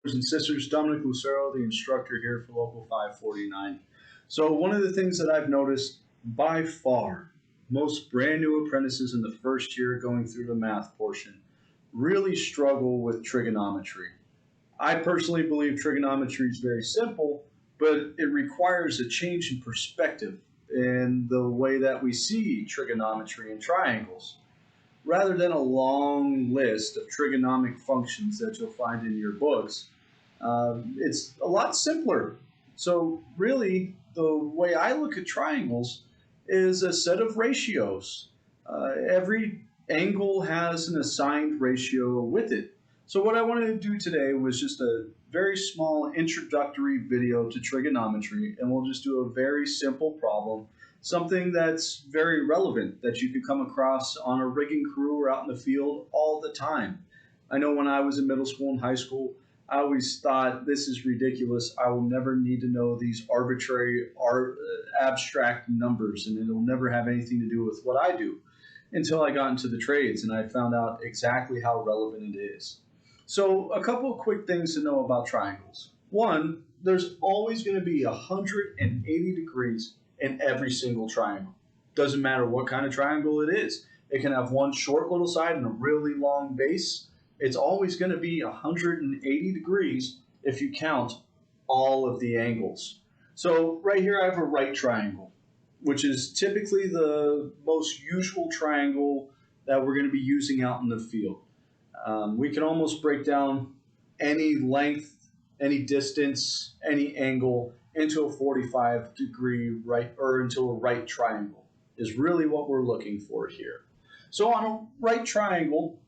And sisters, Dominic Lucero, the instructor here for Local 549. So one of the things that I've noticed by far, most brand new apprentices in the first year going through the math portion really struggle with trigonometry. I personally believe trigonometry is very simple, but it requires a change in perspective in the way that we see trigonometry and triangles. Rather than a long list of trigonomic functions that you'll find in your books, it's a lot simpler. So really, the way I look at triangles is a set of ratios. Every angle has an assigned ratio with it. So what I wanted to do today was just a very small introductory video to trigonometry, and we'll just do a very simple problem, something that's very relevant that you could come across on a rigging crew or out in the field all the time. I know when I was in middle school and high school, I always thought this is ridiculous. I will never need to know these arbitrary abstract numbers, and it'll never have anything to do with what I do, until I got into the trades and I found out exactly how relevant it is. So a couple of quick things to know about triangles. One, there's always going to be 180 degrees in every single triangle. Doesn't matter what kind of triangle it is. It can have one short little side and a really long base. It's always going to be 180 degrees if you count all of the angles. So right here I have a right triangle, which is typically the most usual triangle that we're going to be using out in the field. We can almost break down any length, any distance, any angle into a 45-degree right, or into a right triangle is really what we're looking for here. So on a right triangle,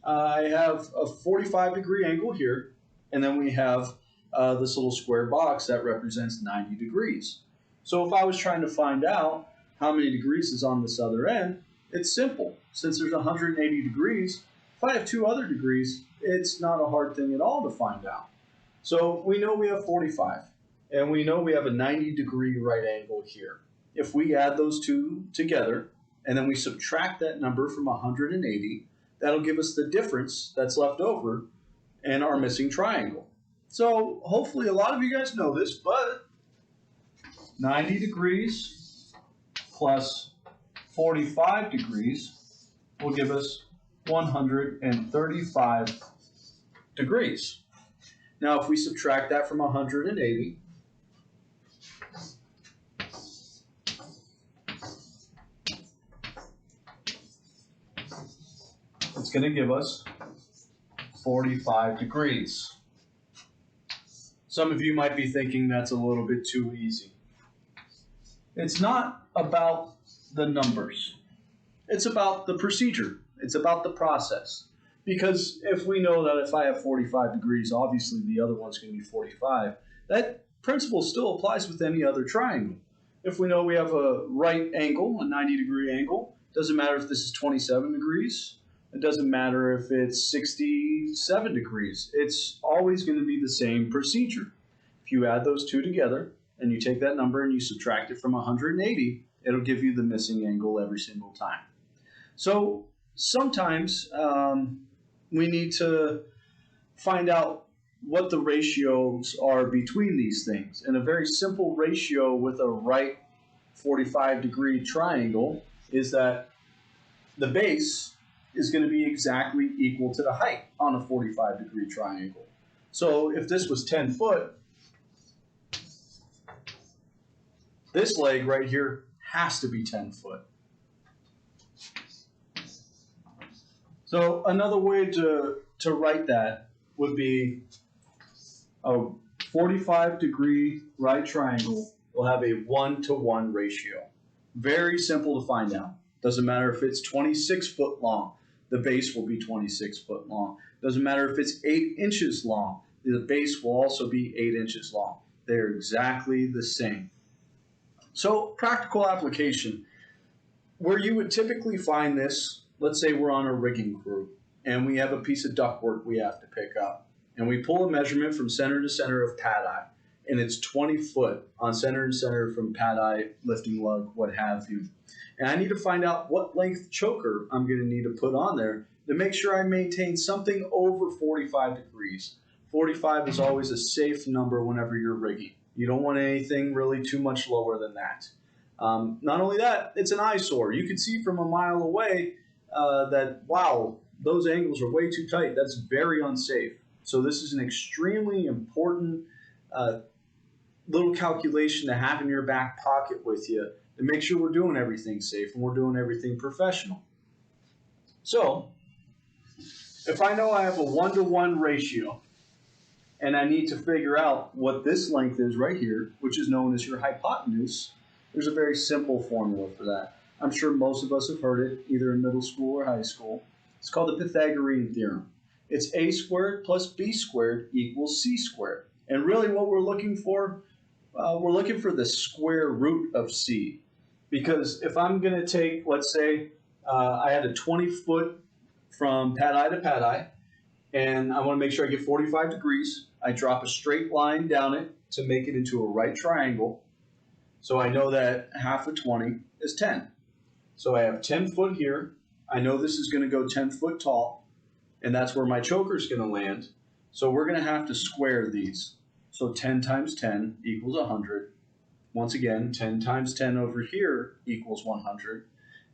I have a 45-degree angle here, and then we have this little square box that represents 90 degrees. So if I was trying to find out how many degrees is on this other end, it's simple. Since there's 180 degrees, if I have two other degrees, it's not a hard thing at all to find out. So we know we have 45, and we know we have a 90-degree right angle here. If we add those two together, and then we subtract that number from 180, that'll give us the difference that's left over in our missing triangle. So hopefully a lot of you guys know this, but 90 degrees plus 45 degrees will give us 135 degrees. Now, if we subtract that from 180, it's going to give us 45 degrees. Some of you might be thinking that's a little bit too easy. It's not about the numbers. It's about the procedure. It's about the process. Because if we know that if I have 45 degrees, obviously the other one's going to be 45, that principle still applies with any other triangle. If we know we have a right angle, a 90-degree angle, doesn't matter if this is 27 degrees, it doesn't matter if it's 67 degrees. It's always going to be the same procedure. If you add those two together and you take that number and you subtract it from 180, it'll give you the missing angle every single time. So sometimes we need to find out what the ratios are between these things. And a very simple ratio with a right 45-degree triangle is that the base is going to be exactly equal to the height on a 45-degree triangle. So if this was 10 foot, this leg right here has to be 10 foot. So another way to write that would be a 45-degree right triangle will have a 1-to-1 ratio. Very simple to find out. Doesn't matter if it's 26 foot long, the base will be 26 foot long. Doesn't matter if it's 8 inches long, the base will also be 8 inches long. They're exactly the same. So practical application, where you would typically find this, let's say we're on a rigging crew and we have a piece of ductwork we have to pick up, and we pull a measurement from center to center of pad eye, and it's 20 foot on center to center from pad eye, lifting lug, what have you. And I need to find out what length choker I'm going to need to put on there to make sure I maintain something over 45 degrees 45 is always a safe number whenever you're rigging. You don't want anything really too much lower than that. Not only that, it's an eyesore. You can see from a mile away that, wow, those angles are way too tight. That's very unsafe. So this is an extremely important little calculation to have in your back pocket with you to make sure we're doing everything safe and we're doing everything professional. So if I know I have a 1-to-1 ratio and I need to figure out what this length is right here, which is known as your hypotenuse, there's a very simple formula for that. I'm sure most of us have heard it either in middle school or high school. It's called the Pythagorean theorem. It's a squared plus b squared equals c squared. And really what we're looking for the square root of c. Because if I'm going to take, let's say, I had a 20-foot from pad eye to pad eye, and I want to make sure I get 45 degrees. I drop a straight line down it to make it into a right triangle. So I know that half of 20 is 10. So I have 10 foot here. I know this is going to go 10 foot tall, and that's where my choker is going to land. So we're going to have to square these. So 10 times 10 equals 100. Once again, 10 times 10 over here equals 100.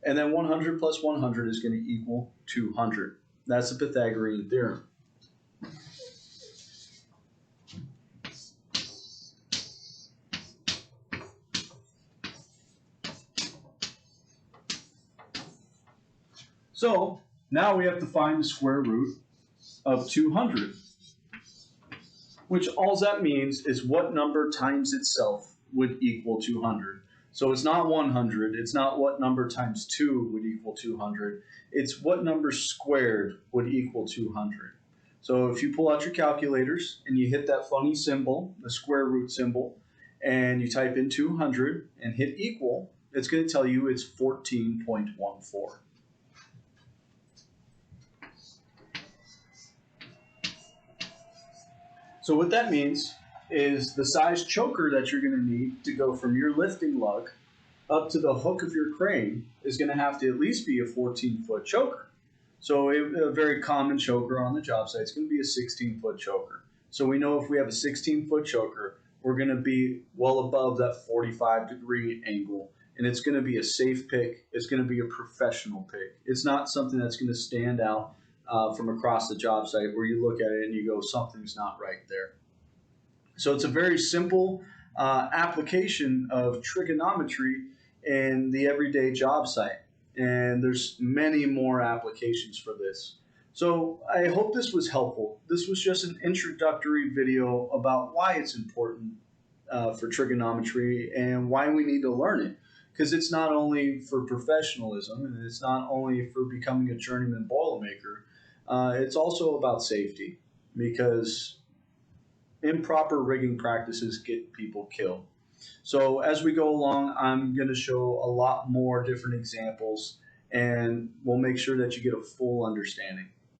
And then 100 plus 100 is going to equal 200. That's the Pythagorean theorem. So now we have to find the square root of 200, which all that means is what number times itself would equal 200. So it's not 100, it's not what number times 2 would equal 200, it's what number squared would equal 200. So if you pull out your calculators and you hit that funny symbol, the square root symbol, and you type in 200 and hit equal, it's going to tell you it's 14.14. So what that means is the size choker that you're going to need to go from your lifting lug up to the hook of your crane is going to have to at least be a 14-foot choker. So a very common choker on the job site is going to be a 16-foot choker. So we know if we have a 16-foot choker, we're going to be well above that 45-degree angle, and it's going to be a safe pick. It's going to be a professional pick. It's not something that's going to stand out from across the job site where you look at it and you go, something's not right there. So it's a very simple application of trigonometry in the everyday job site. And there's many more applications for this. So I hope this was helpful. This was just an introductory video about why it's important for trigonometry and why we need to learn it. Because it's not only for professionalism and it's not only for becoming a journeyman Boilermaker, it's also about safety, because improper rigging practices get people killed. So as we go along, I'm going to show a lot more different examples, and we'll make sure that you get a full understanding.